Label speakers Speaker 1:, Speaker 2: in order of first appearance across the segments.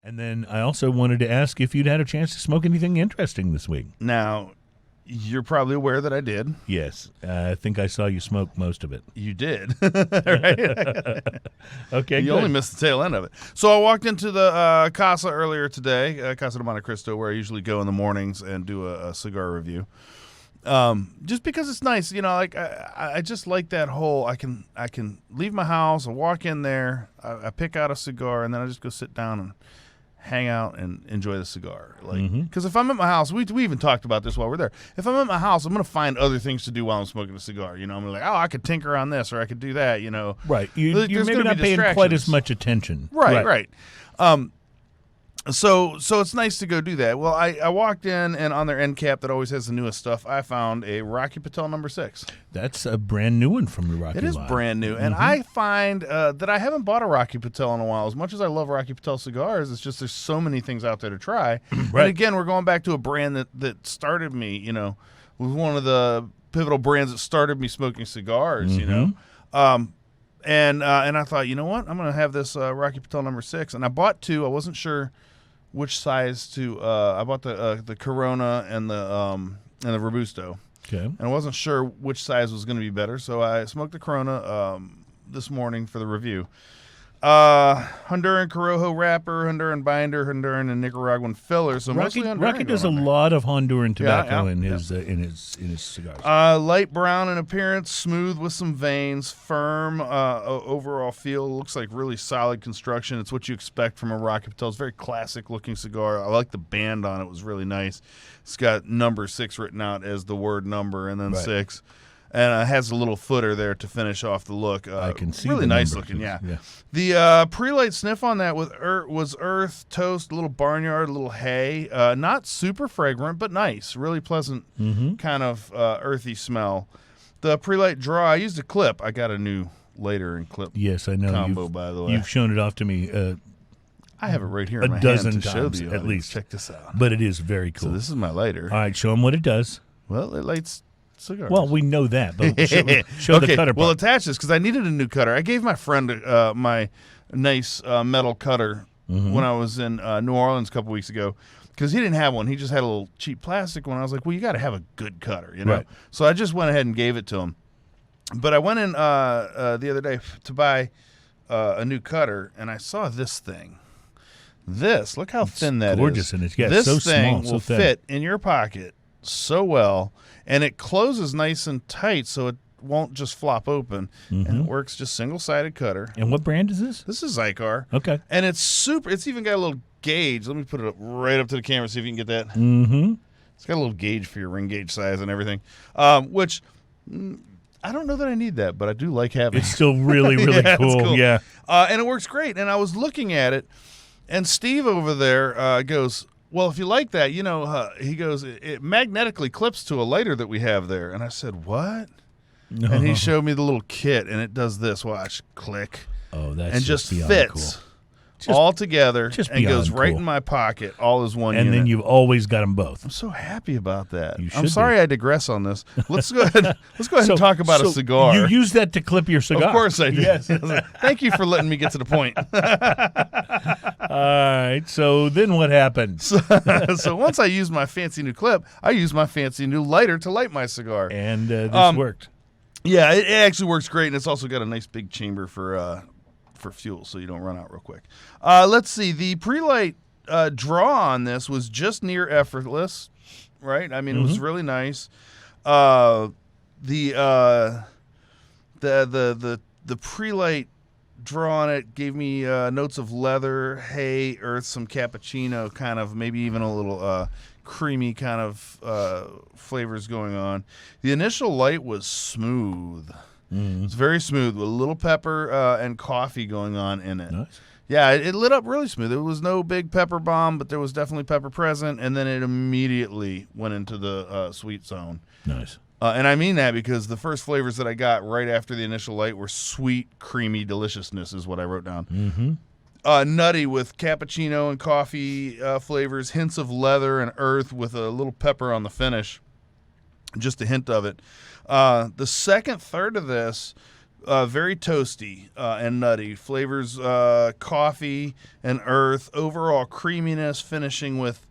Speaker 1: And then I also wanted to ask if you'd had a chance to smoke anything interesting this week.
Speaker 2: Now, you're probably aware that I did.
Speaker 1: Yes. I think I saw you smoke most of it.
Speaker 2: You did. Right?
Speaker 1: Okay,
Speaker 2: You
Speaker 1: good.
Speaker 2: only missed the tail end of it. So I walked into the Casa earlier today, Casa de Monte Cristo, where I usually go in the mornings and do a cigar review. Just because it's nice, like I just like that whole. I can leave my house, I walk in there, I pick out a cigar, and then I just go sit down and hang out and enjoy the cigar. Because if I'm at my house, we even talked about this while we're there. If I'm at my house, I'm gonna find other things to do while I'm smoking a cigar. I'm gonna be like, oh, I could tinker on this or I could do that.
Speaker 1: Right. You're
Speaker 2: There's
Speaker 1: maybe
Speaker 2: gonna
Speaker 1: not
Speaker 2: be
Speaker 1: paying quite
Speaker 2: distractions.
Speaker 1: as much attention.
Speaker 2: Right. So it's nice to go do that. Well, I walked in, and on their end cap that always has the newest stuff, I found a Rocky Patel No. 6.
Speaker 1: That's a brand new one from the Rocky
Speaker 2: It is
Speaker 1: line.
Speaker 2: brand new, and I find that I haven't bought a Rocky Patel in a while. As much as I love Rocky Patel cigars, it's just there's so many things out there to try. And again, we're going back to a brand that started me, was one of the pivotal brands that started me smoking cigars, And I thought, you know what, I'm going to have this Rocky Patel No. 6, and I bought two. I wasn't sure which size to. I bought the Corona and the Robusto.
Speaker 1: Okay.
Speaker 2: And I wasn't sure which size was going to be better, so I smoked the Corona this morning for the review. Honduran Corojo wrapper, Honduran binder, Honduran and Nicaraguan filler. So
Speaker 1: Rocky,
Speaker 2: mostly Honduran.
Speaker 1: Rocky does a lot of Honduran tobacco in his cigars.
Speaker 2: Light brown in appearance, smooth with some veins, firm overall feel. Looks like really solid construction. It's what you expect from a Rocky Patel. It's a very classic looking cigar. I like the band on it. It was really nice. It's got number 6 written out as the word number and then 6. And it has a little footer there to finish off the look.
Speaker 1: I can see
Speaker 2: really
Speaker 1: the
Speaker 2: nice
Speaker 1: numbers.
Speaker 2: looking, yeah.
Speaker 1: Yeah.
Speaker 2: The pre-light sniff on that was earth, toast, a little barnyard, a little hay. Not super fragrant, but nice. Really pleasant kind of earthy smell. The pre-light draw, I used a clip. I got a new later and clip
Speaker 1: Yes, I know.
Speaker 2: combo, by the way.
Speaker 1: You've shown it off to me
Speaker 2: I have it right here
Speaker 1: a
Speaker 2: in my
Speaker 1: dozen
Speaker 2: hand to show
Speaker 1: times
Speaker 2: the
Speaker 1: at
Speaker 2: audience.
Speaker 1: least.
Speaker 2: Check this out.
Speaker 1: but it is very cool.
Speaker 2: So this is my lighter.
Speaker 1: All right, show them what it does.
Speaker 2: Well, it lights cigars.
Speaker 1: Well, we know that, but show the cutter
Speaker 2: Well,
Speaker 1: part.
Speaker 2: attach this because I needed a new cutter. I gave my friend my nice metal cutter when I was in New Orleans a couple weeks ago because he didn't have one. He just had a little cheap plastic one. I was like, well, you got to have a good cutter,
Speaker 1: Right.
Speaker 2: So I just went ahead and gave it to him. But I went in the other day to buy a new cutter, and I saw this thing. Look how thin that is.
Speaker 1: Gorgeous, and it's
Speaker 2: this
Speaker 1: so
Speaker 2: thing
Speaker 1: small,
Speaker 2: will
Speaker 1: so thin.
Speaker 2: fit in your pocket so well, and it closes nice and tight, so it won't just flop open, and it works just single-sided cutter.
Speaker 1: And what brand is this?
Speaker 2: This is Zycar.
Speaker 1: Okay.
Speaker 2: And it's super. It's even got a little gauge. Let me put it up right up to the camera, see if you can get that.
Speaker 1: Mm-hmm.
Speaker 2: It's got a little gauge for your ring gauge size and everything, which I don't know that I need that, but I do like having.
Speaker 1: It's still really, really
Speaker 2: Yeah, it's
Speaker 1: cool.
Speaker 2: cool.
Speaker 1: Yeah.
Speaker 2: And it works great. And I was looking at it, and Steve over there goes, well, if you like that, he goes, it magnetically clips to a lighter that we have there. And I said, what?
Speaker 1: No.
Speaker 2: And he showed me the little kit, and it does this. Watch, click.
Speaker 1: Oh, that's
Speaker 2: and just
Speaker 1: beyond
Speaker 2: fits
Speaker 1: cool.
Speaker 2: all together
Speaker 1: just
Speaker 2: and goes
Speaker 1: beyond
Speaker 2: right
Speaker 1: cool.
Speaker 2: in my pocket, all as one
Speaker 1: And
Speaker 2: unit.
Speaker 1: then you've always got them both.
Speaker 2: I'm so happy about that.
Speaker 1: You
Speaker 2: I'm
Speaker 1: should
Speaker 2: sorry
Speaker 1: be.
Speaker 2: I digress on this. Let's go ahead and talk about a cigar.
Speaker 1: You use that to clip your cigar.
Speaker 2: Of course I do.
Speaker 1: Yes.
Speaker 2: Thank you for letting me get to the point.
Speaker 1: All right. So then what happened?
Speaker 2: So once I used my fancy new clip, I used my fancy new lighter to light my cigar.
Speaker 1: And this worked.
Speaker 2: Yeah, it actually works great, and it's also got a nice big chamber for fuel, so you don't run out real quick. Let's see. The pre-light draw on this was just near effortless, right? I mean, it was really nice. The pre-light draw on it gave me notes of leather, hay, earth, some cappuccino, kind of maybe even a little creamy kind of flavors going on. The initial light was smooth. It's very smooth with a little pepper and coffee going on in it.
Speaker 1: Nice.
Speaker 2: Yeah, it lit up really smooth. It was no big pepper bomb, but there was definitely pepper present, and then it immediately went into the sweet zone.
Speaker 1: Nice.
Speaker 2: And I mean that because the first flavors that I got right after the initial light were sweet, creamy deliciousness is what I wrote down.
Speaker 1: Mm-hmm.
Speaker 2: Nutty with cappuccino and coffee flavors, hints of leather and earth with a little pepper on the finish, just a hint of it. The second third of this Very toasty and nutty. Flavors coffee and earth. Overall creaminess, finishing with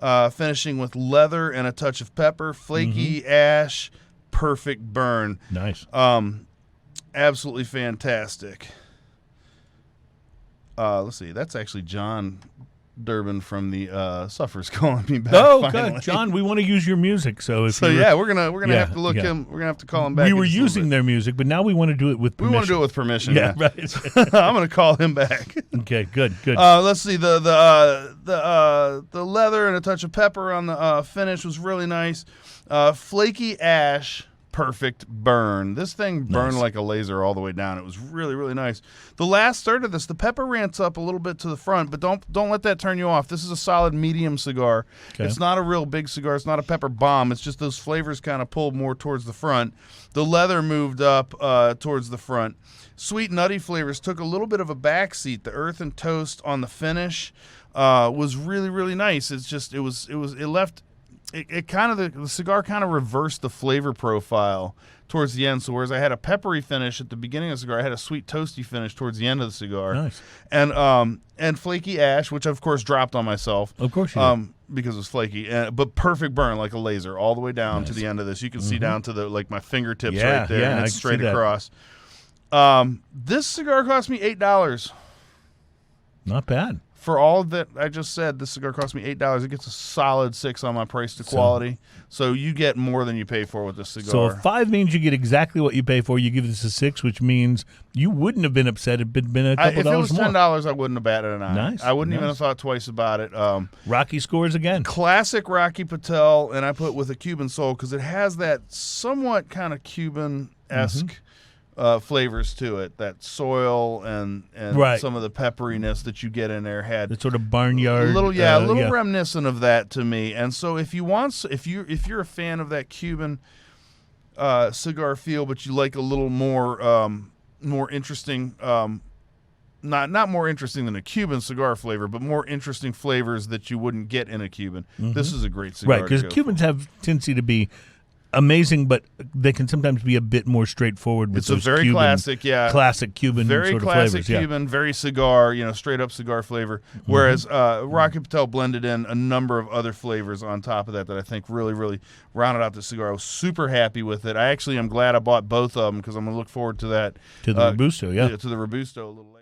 Speaker 2: leather and a touch of pepper. Flaky ash, perfect burn.
Speaker 1: Nice.
Speaker 2: Absolutely fantastic. Let's see. That's actually John Durbin from the Suffers calling me back.
Speaker 1: Oh,
Speaker 2: finally.
Speaker 1: good, John. We want to use your music, so if
Speaker 2: we're gonna have to look him. We're gonna have to call him back.
Speaker 1: We were using their music, but now we want to do it with permission.
Speaker 2: We want to do it with permission.
Speaker 1: Yeah,
Speaker 2: yeah.
Speaker 1: right.
Speaker 2: I'm gonna call him back.
Speaker 1: Okay, good.
Speaker 2: Let's see. The leather and a touch of pepper on the finish was really nice. Flaky ash. Perfect burn. This thing burned like a laser all the way down. It was really, really nice. The last third of this, the pepper rants up a little bit to the front, but don't let that turn you off. This is a solid medium cigar. Okay. It's not a real big cigar. It's not a pepper bomb. It's just those flavors kind of pulled more towards the front. The leather moved up towards the front. Sweet nutty flavors took a little bit of a backseat. The earth and toast on the finish was really, really nice. It's just it left. It kind of the cigar kind of reversed the flavor profile towards the end. So whereas I had a peppery finish at the beginning of the cigar, I had a sweet toasty finish towards the end of the cigar.
Speaker 1: Nice.
Speaker 2: And flaky ash, which of course dropped on myself.
Speaker 1: Of course you did.
Speaker 2: Because it was flaky, but perfect burn like a laser all the way down to the end of this. You can see down to the my fingertips right there, and it's straight across. This cigar cost me $8.
Speaker 1: Not bad.
Speaker 2: For all that I just said, this cigar cost me $8. It gets a solid 6 on my price to quality. So you get more than you pay for with this cigar.
Speaker 1: So if 5 means you get exactly what you pay for, you give this a 6, which means you wouldn't have been upset if it had been a couple dollars more.
Speaker 2: If it was $10, I wouldn't have batted an eye.
Speaker 1: Nice.
Speaker 2: I wouldn't even have thought twice about it.
Speaker 1: Rocky scores again.
Speaker 2: Classic Rocky Patel, and I put with a Cuban soul because it has that somewhat kind of Cuban-esque flavors to it. That soil and some of the pepperiness that you get in there had
Speaker 1: the sort of barnyard,
Speaker 2: a little reminiscent of that to me. And so if you're a fan of that Cuban cigar feel, but you like a little more interesting, not more interesting than a Cuban cigar flavor, but more interesting flavors that you wouldn't get in a Cuban. This is a great cigar,
Speaker 1: right? Because Cubans have tendency to be amazing, but they can sometimes be a bit more straightforward with those
Speaker 2: very
Speaker 1: classic Cuban
Speaker 2: very
Speaker 1: sort of
Speaker 2: classic
Speaker 1: flavors.
Speaker 2: Cuban, very cigar, straight up cigar flavor. Whereas Rocky Patel blended in a number of other flavors on top of that I think really, really rounded out the cigar. I was super happy with it. I actually am glad I bought both of them because I'm going to look forward to that.
Speaker 1: To the Robusto,
Speaker 2: to the Robusto a little later.